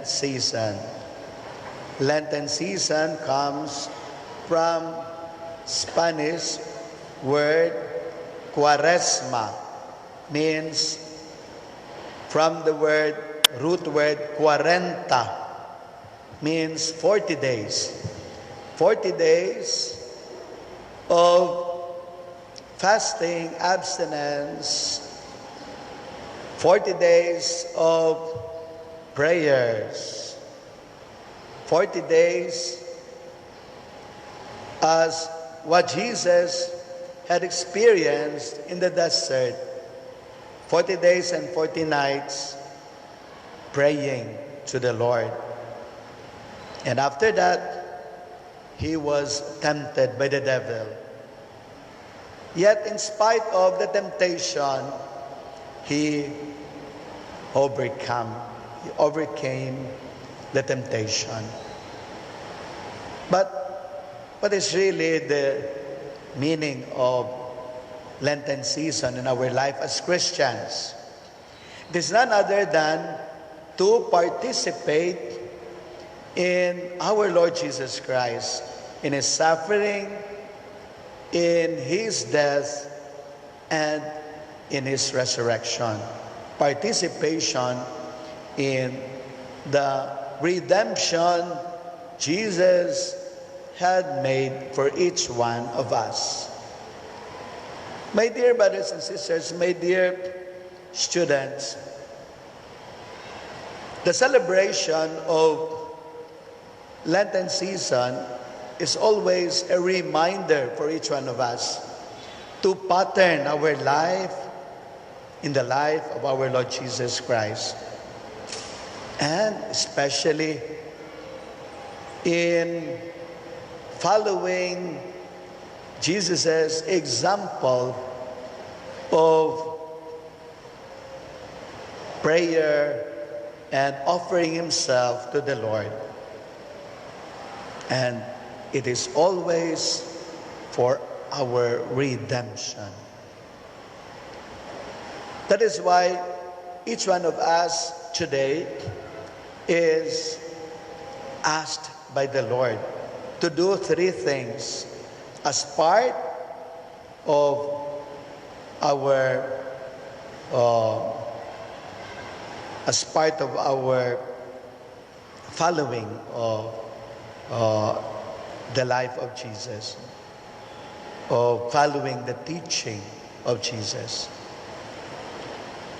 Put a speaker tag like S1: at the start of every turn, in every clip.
S1: season. Lenten season comes from Spanish word Kwaresma, means from the root word 40, means 40 days. 40 days of fasting, abstinence, 40 days of prayers, 40 days as what Jesus had experienced in the desert, 40 days and 40 nights praying to the Lord. And after that, he was tempted by the devil. Yet in spite of the temptation, he overcame the temptation. But what is really the meaning of Lenten season in our life as Christians? It is none other than to participate in our Lord Jesus Christ, in His suffering, in His death, and in His resurrection. Participation in the redemption Jesus had made for each one of us. My dear brothers and sisters, my dear students, the celebration of Lenten season is always a reminder for each one of us to pattern our life in the life of our Lord Jesus Christ, and especially in following Jesus' example of prayer and offering himself to the Lord. And it is always for our redemption. That is why each one of us today is asked by the Lord to do three things as part of our following of the life of Jesus, of following the teaching of Jesus.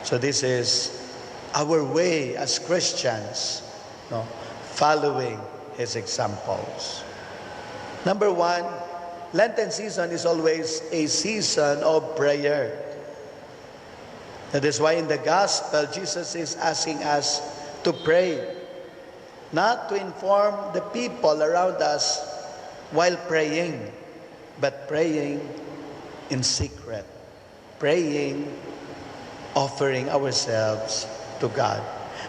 S1: So this is our way as Christians, following his examples. Number one, Lenten season is always a season of prayer. That is why in the gospel, Jesus is asking us to pray, not to inform the people around us while praying, but praying in secret, praying, offering ourselves to God.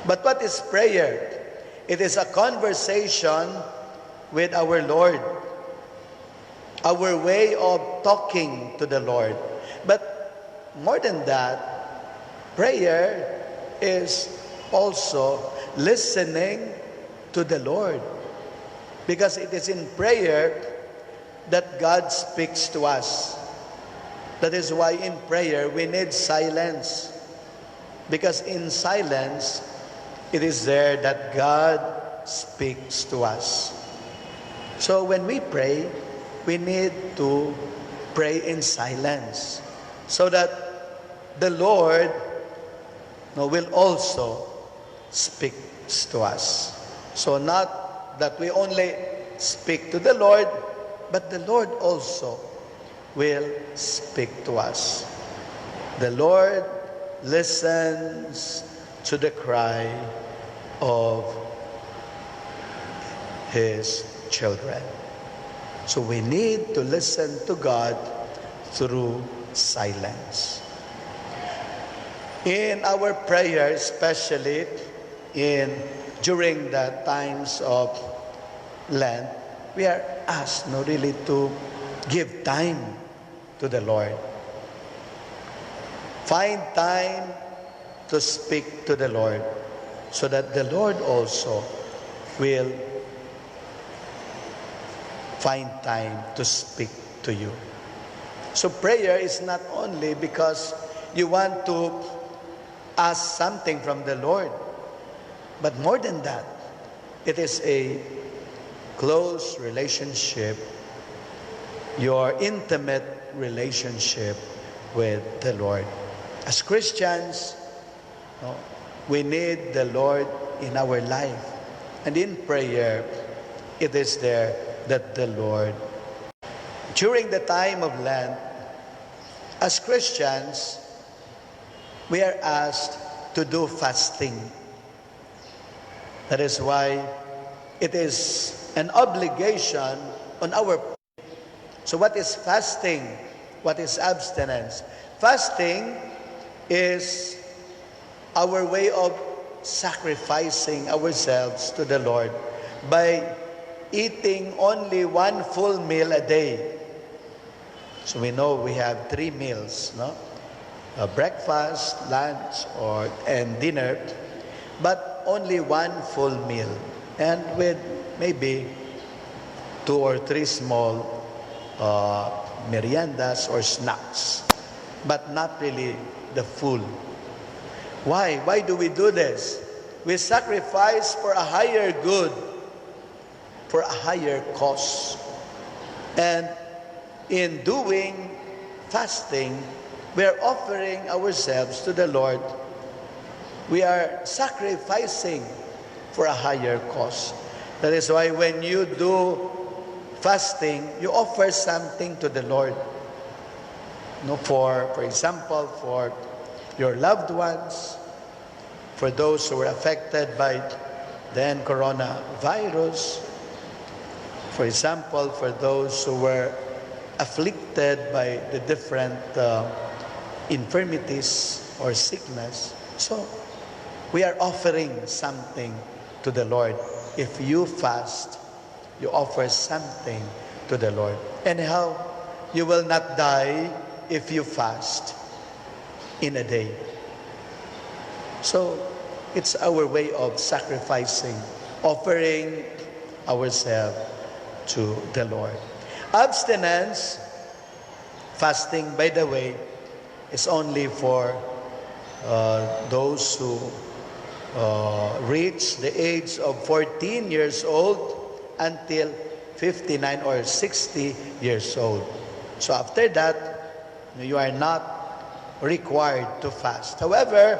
S1: But what is prayer? It is a conversation with our Lord, our way of talking to the Lord. But more than that, prayer is also listening to the Lord, because it is in prayer that God speaks to us. That is why in prayer we need silence, because in silence it is there that God speaks to us. So when we pray, we need to pray in silence so that the Lord will also speak to us. So not that we only speak to the Lord, but the Lord also will speak to us. The Lord listens to the cry of his children. So we need to listen to God through silence. In our prayer, especially during the times of Lent, we are asked really to give time to the Lord. Find time to speak to the Lord. so that the Lord also will find time to speak to you. So prayer is not only because you want to ask something from the Lord, but more than that, it is a close relationship, your intimate relationship with the Lord. As Christians, we need the Lord in our life. And in prayer, it is there that the Lord, during the time of Lent, as Christians, we are asked to do fasting. That is why it is an obligation on our part. So what is fasting? What is abstinence? Fasting is our way of sacrificing ourselves to the Lord by eating only one full meal a day. So we know we have 3 meals, no? Breakfast, lunch, and dinner, but only one full meal, and with maybe 2 or 3 small meriendas or snacks, but not really the full. Why? Why do we do this? We sacrifice for a higher good, for a higher cause. And in doing fasting, we are offering ourselves to the Lord. We are sacrificing for a higher cause. That is why when you do fasting, you offer something to the Lord. For example, for your loved ones, for those who were affected by the coronavirus, for example, for those who were afflicted by the different infirmities or sickness. So, we are offering something to the Lord. If you fast, you offer something to the Lord. Anyhow, you will not die if you fast in a day. So, it's our way of sacrificing, offering ourselves to the Lord. Abstinence, fasting, by the way, is only for those who reach the age of 14 years old until 59 or 60 years old. So after that, you are not required to fast. However,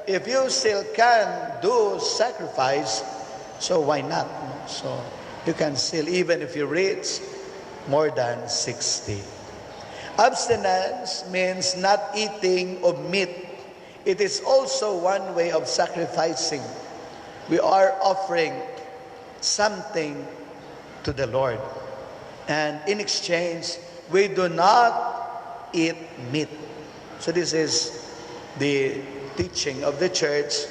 S1: if you still can do sacrifice, so why not? So you can still, even if you reach more than 60. Abstinence means not eating of meat. It is also one way of sacrificing. We are offering something to the Lord. And in exchange, we do not eat meat. So this is the teaching of the church,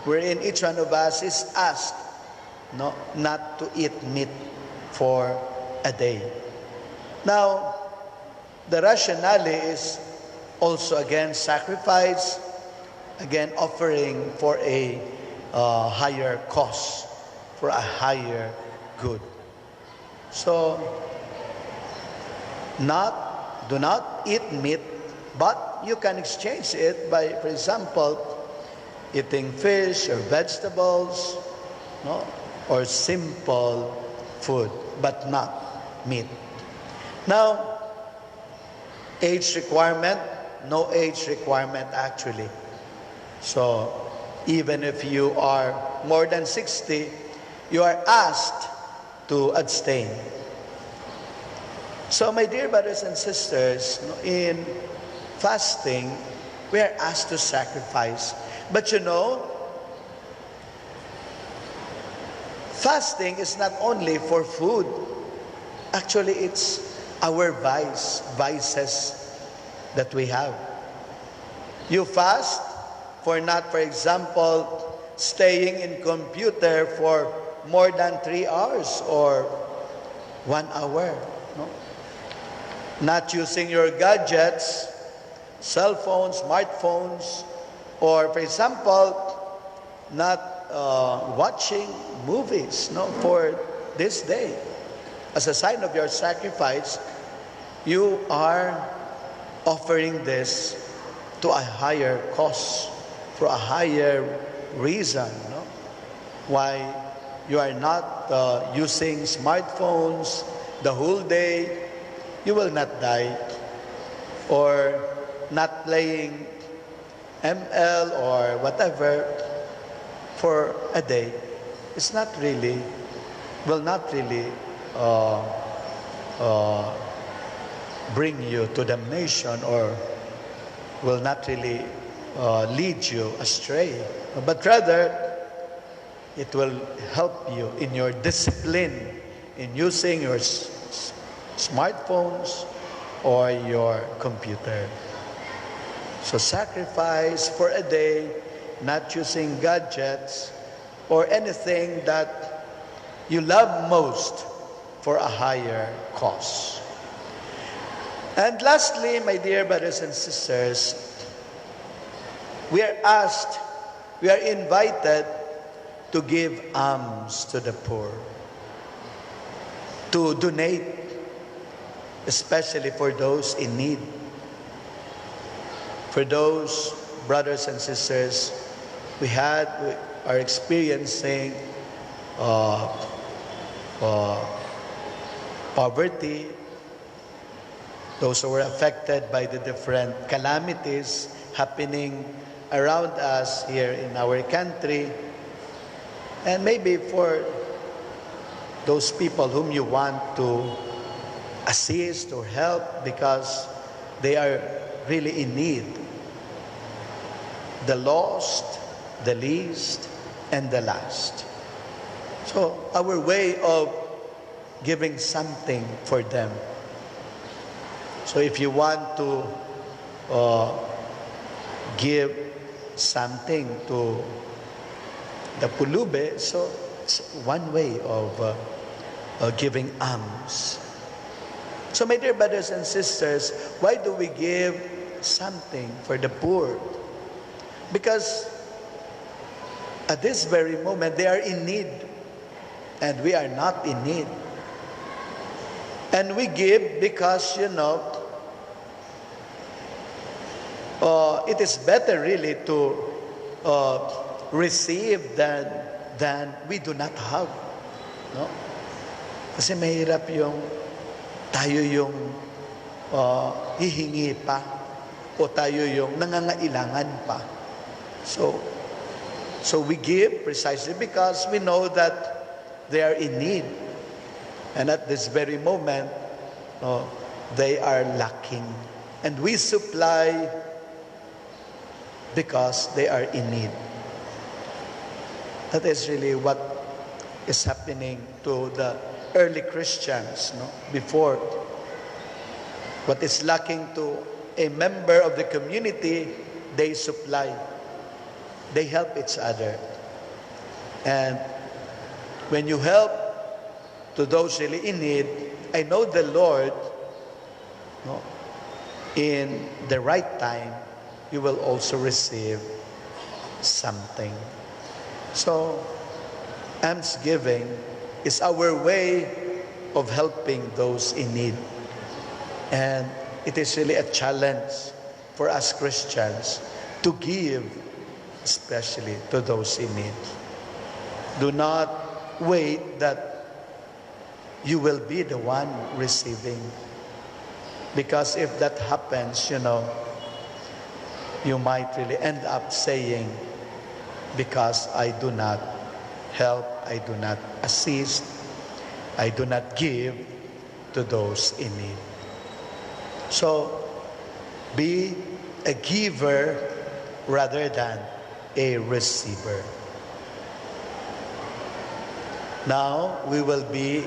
S1: wherein each one of us is asked not to eat meat for a day. Now, the rationale is also again sacrifice, again offering for a higher cause, for a higher good. So, do not eat meat, but you can exchange it by, for example, eating fish or vegetables, or simple food, but not meat. Now, age requirement, no age requirement actually. So, even if you are more than 60, you are asked to abstain. So, my dear brothers and sisters, in fasting, we are asked to sacrifice. But fasting is not only for food. Actually, it's our vices that we have. You fast for not, for example, staying in computer for more than 3 hours or 1 hour. Not using your gadgets, cell phones, smartphones, or for example, not watching movies, no, for this day. As a sign of your sacrifice, you are offering this to a higher cause, for a higher reason, no? Why you are not using smartphones the whole day. You will not die. Or not playing ML or whatever for a day. It's not really, will not really bring you to damnation, or will not really lead you astray. But rather, it will help you in your discipline in using your smartphones or your computer. So sacrifice for a day, not using gadgets or anything that you love most for a higher cause. And lastly, my dear brothers and sisters, we are invited to give alms to the poor, to donate, especially for those in need. For those brothers and sisters we are experiencing poverty, those who were affected by the different calamities happening around us here in our country, and maybe for those people whom you want to assist or help because they are really in need. The lost, the least, and the last. So our way of giving something for them. So if you want to give something to the pulube, so it's one way of giving alms. So my dear brothers and sisters, why do we give something for the poor? Because at this very moment, they are in need, and we are not in need. And we give because, it is better really to receive than we do not have. No? Kasi mahirap tayo yung hihingi pa, o tayo yung nangangailangan pa. So we give precisely because we know that they are in need. And at this very moment, they are lacking. And we supply because they are in need. That is really what is happening to the early Christians, before. What is lacking to a member of the community, they supply. They help each other. And when you help to those really in need, I know the Lord, in the right time, you will also receive something. So, almsgiving is our way of helping those in need. And it is really a challenge for us Christians to give, especially to those in need. Do not wait that you will be the one receiving. Because if that happens, you might really end up saying, because I do not help, I do not assist, I do not give to those in need. So, be a giver rather than a receiver. Now, we will be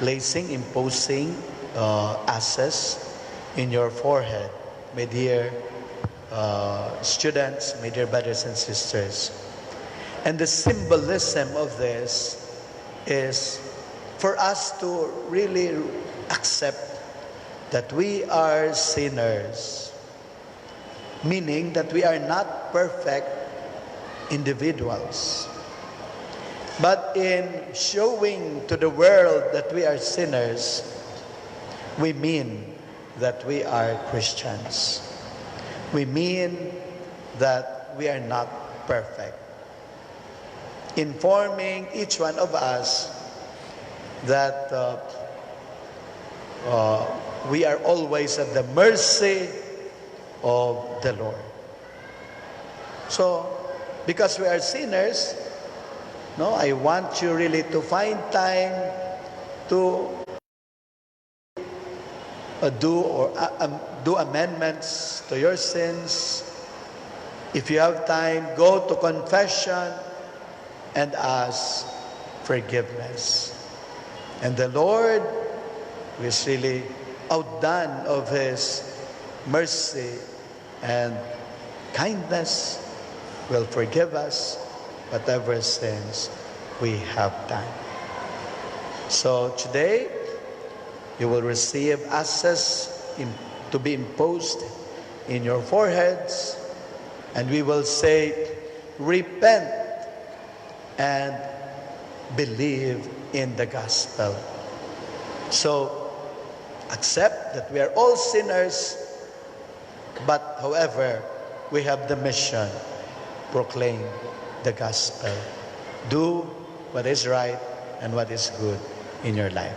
S1: imposing ashes in your forehead, my dear students, my dear brothers and sisters. And the symbolism of this is for us to really accept that we are sinners, meaning that we are not perfect individuals. But in showing to the world that we are sinners, we mean that we are Christians. We mean that we are not perfect. Informing each one of us that we are always at the mercy of the Lord. So, because we are sinners, I want you really to find time to do amendments to your sins. If you have time, go to confession and ask forgiveness. And the Lord, who is really outdone of His mercy and kindness, will forgive us whatever sins we have done. So today, you will receive ashes to be imposed in your foreheads, and we will say, repent and believe in the gospel. So, accept that we are all sinners, but however, we have the mission, proclaim the gospel. Do what is right and what is good in your life.